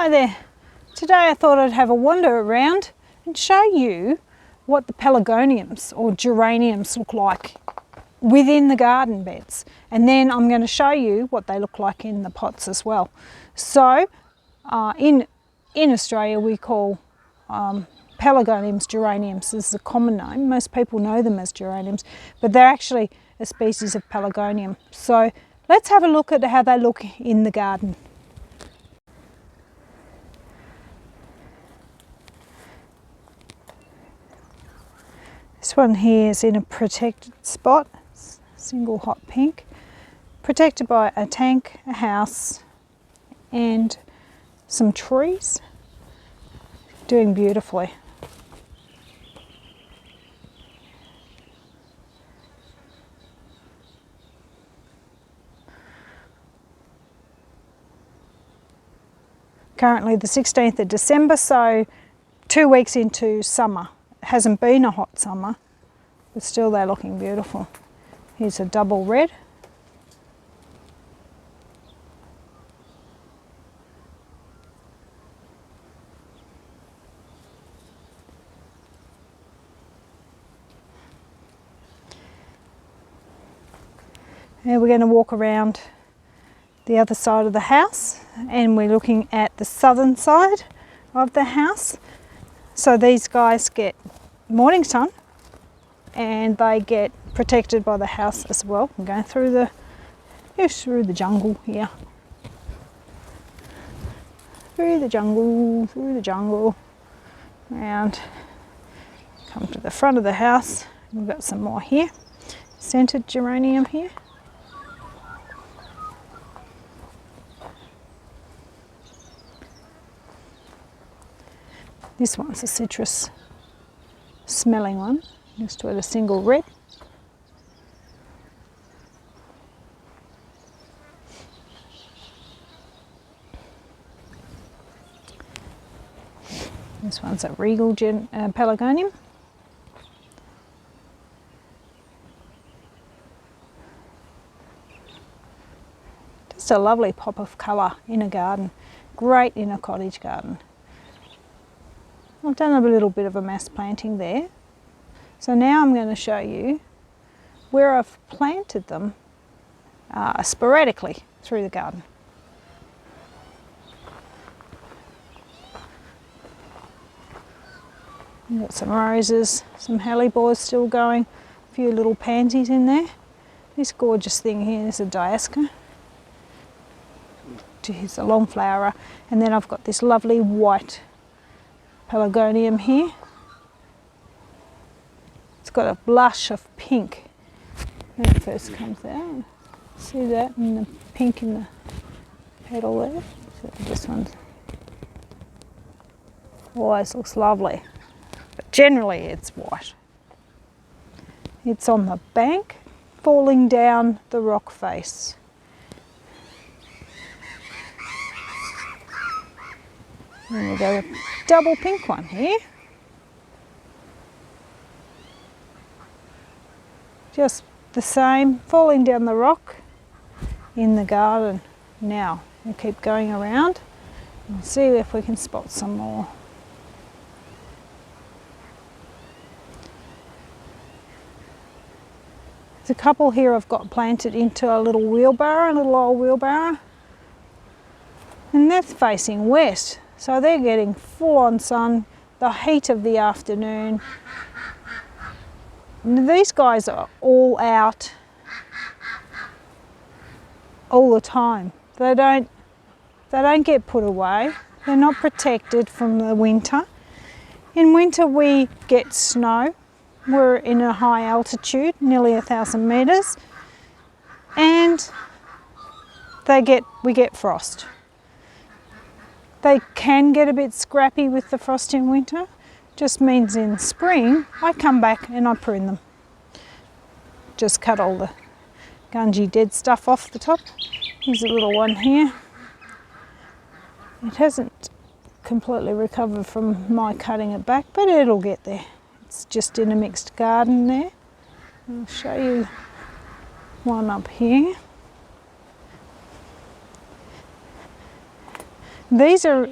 Hi there. Today I thought I'd have a wander around and show you what the pelargoniums or geraniums look like within the garden beds, and then I'm going to show you what they look like in the pots as well. So in Australia we call Pelargoniums geraniums is the common name. Most people know them as geraniums, but they're actually a species of pelargonium. So let's have a look at how they look in the garden. This one here is in a protected spot, single hot pink, protected by a tank, a house and some trees, doing beautifully. Currently the 16th of December, so 2 weeks into summer. It hasn't been a hot summer, but still they're looking beautiful. Here's a double red. Now we're going to walk around the other side of the house, and we're looking at the southern side of the house. So these guys get morning sun and they get protected by the house as well. I'm going through the jungle here. Through the jungle, around, come to the front of the house. We've got some more here. Scented geranium here. This one's a citrus smelling one, next to it a single red. This one's a regal pelargonium. Just a lovely pop of colour in a garden, great in a cottage garden. I've done a little bit of a mass planting there. So now I'm going to show you where I've planted them sporadically through the garden. We've got some roses, some hellebores still going, a few little pansies in there. This gorgeous thing here is a diaska. Here's a long flower, and then I've got this lovely white pelargonium here. It's got a blush of pink when it first comes out. See that, and the pink in the petal there. So this one always looks lovely, but generally it's white. It's on the bank, falling down the rock face. And we've got a double pink one here. Just the same, falling down the rock in the garden. Now, we'll keep going around and see if we can spot some more. There's a couple here I've got planted into a little wheelbarrow, a little old wheelbarrow. And that's facing west. So they're getting full on sun, the heat of the afternoon. These guys are all out all the time. They don't get put away. They're not protected from the winter. In winter we get snow. We're in a high altitude, nearly 1,000 metres, and we get frost. They can get a bit scrappy with the frost in winter. Just means in spring I come back and I prune them. Just cut all the gungy dead stuff off the top. Here's a little one here. It hasn't completely recovered from my cutting it back, but it'll get there. It's just in a mixed garden there. I'll show you one up here. These are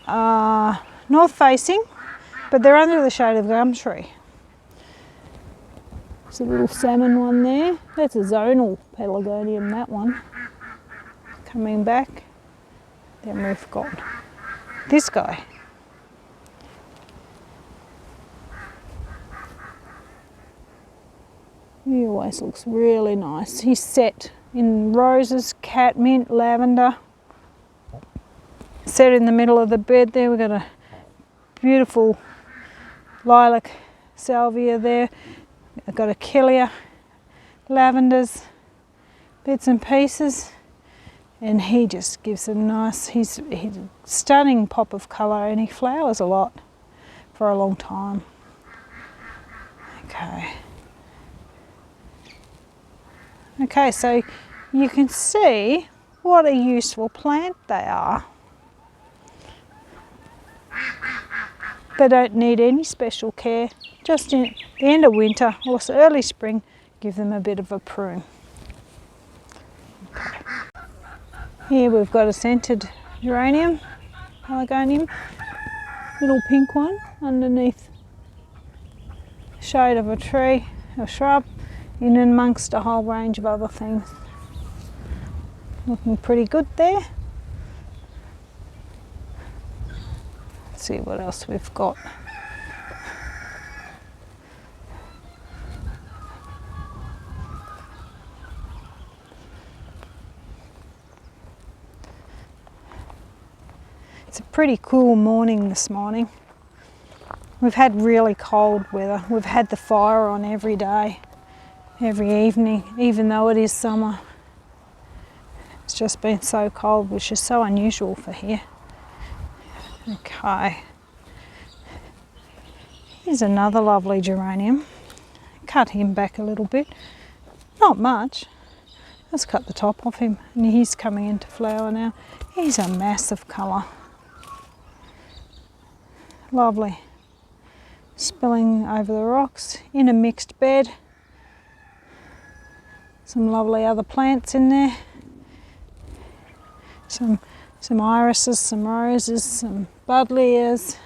are north facing, but they're under the shade of gum tree. There's a little salmon one there. That's a zonal pelargonium, that one. Coming back. Then we've got this guy. He always looks really nice. He's set in roses, catmint, lavender. Set in the middle of the bed there. We've got a beautiful lilac salvia there. I've got achillea, lavenders, bits and pieces, and he just gives a nice, he's a stunning pop of colour, and he flowers a lot for a long time. Okay, so you can see what a useful plant they are. They don't need any special care. Just in the end of winter or early spring, give them a bit of a prune. Okay. Here we've got a scented geranium, pelargonium, little pink one underneath the shade of a tree, a shrub, in amongst a whole range of other things. Looking pretty good there. Let's see what else we've got. It's a pretty cool morning this morning. We've had really cold weather. We've had the fire on every day, every evening, even though it is summer. It's just been so cold, which is so unusual for here. Okay. Here's another lovely geranium. Cut him back a little bit. Not much. Let's cut the top off him, and he's coming into flower now. He's a mass of colour. Lovely. Spilling over the rocks in a mixed bed. Some lovely other plants in there. Some irises, some roses, some buddleias.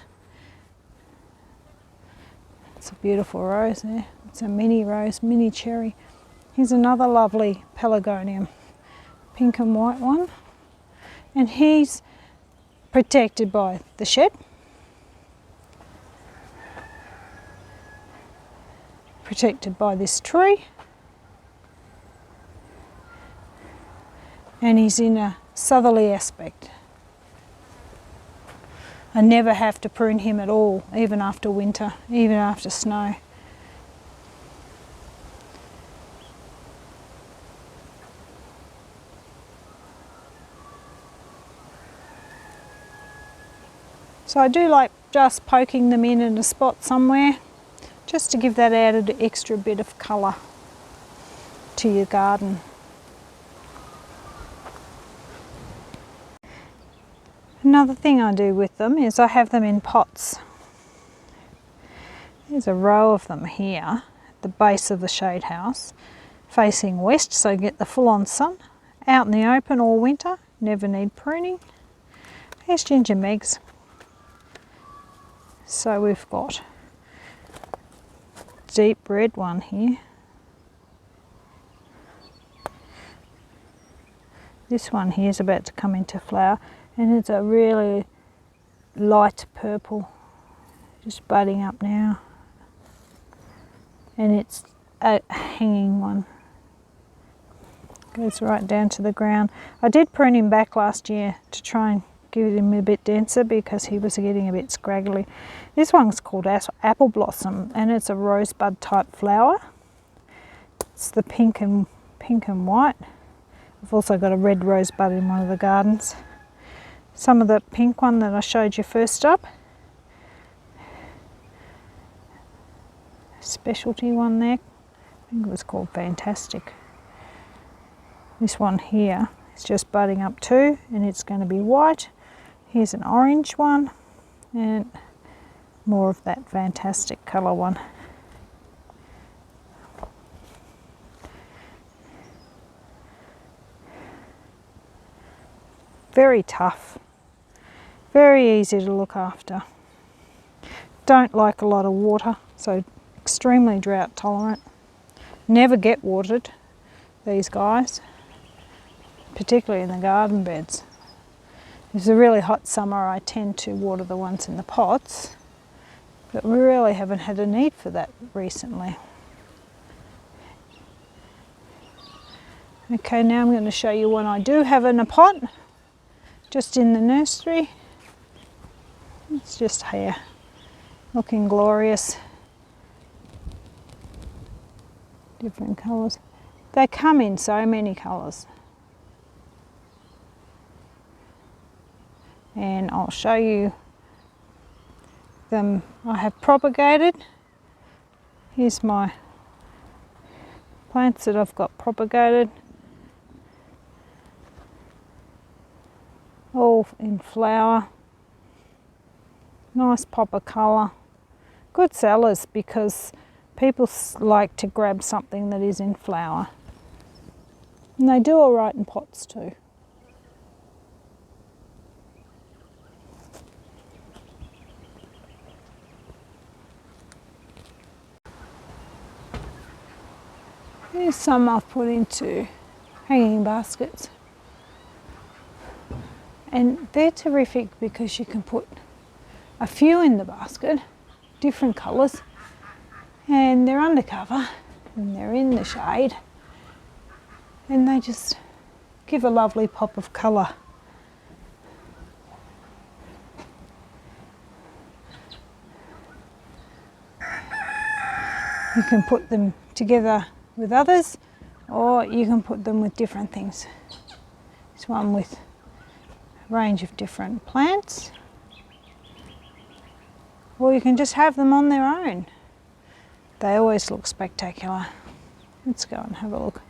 It's a beautiful rose there. It's a mini rose, mini cherry. Here's another lovely pelargonium, pink and white one. And he's protected by the shed. Protected by this tree. And he's in a southerly aspect. I never have to prune him at all, even after winter, even after snow. So I do like just poking them in a spot somewhere, just to give that added extra bit of colour to your garden. Another thing I do with them is I have them in pots. There's a row of them here at the base of the shade house, facing west, so you get the full-on sun. Out in the open all winter, never need pruning. Here's ginger megs. So we've got deep red one here. This one here is about to come into flower, and it's a really light purple, just budding up now. And it's a hanging one. Goes right down to the ground. I did prune him back last year to try and give him a bit denser because he was getting a bit scraggly. This one's called apple blossom, and it's a rosebud type flower. It's the pink and white. I've also got a red rosebud in one of the gardens. Some of the pink one that I showed you first up. Specialty one there. I think it was called Fantastic. This one here is just budding up too, and it's going to be white. Here's an orange one, and more of that Fantastic colour one. Very tough. Very easy to look after. Don't like a lot of water, so extremely drought tolerant. Never get watered, these guys, particularly in the garden beds. If it's a really hot summer, I tend to water the ones in the pots, but we really haven't had a need for that recently. Okay, now I'm going to show you one I do have in a pot, just in the nursery. It's just here, looking glorious. Different colours. They come in so many colours. And I'll show you them I have propagated. Here's my plants that I've got propagated. All in flower. Nice pop of colour. Good sellers because people like to grab something that is in flower. And they do all right in pots too. Here's some I've put into hanging baskets. And they're terrific because you can put a few in the basket, different colours, and they're undercover and they're in the shade, and they just give a lovely pop of colour. You can put them together with others, or you can put them with different things. This one with a range of different plants, or you can just have them on their own. They always look spectacular. Let's go and have a look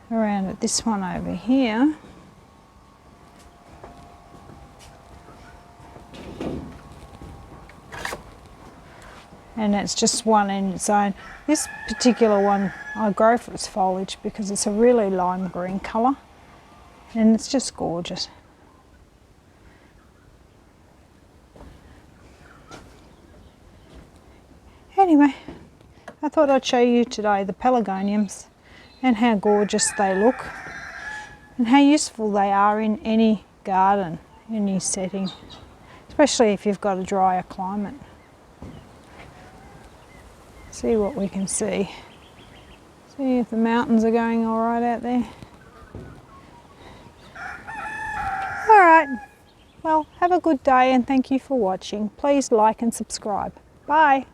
around at this one over here. And it's just one in its own. This particular one I grow for its foliage because it's a really lime green colour and it's just gorgeous. Anyway, I thought I'd show you today the pelargoniums and how gorgeous they look and how useful they are in any garden, any setting, especially if you've got a drier climate. See what we can see. See if the mountains are going all right out there. All right, well, have a good day and thank you for watching. Please like and subscribe. Bye.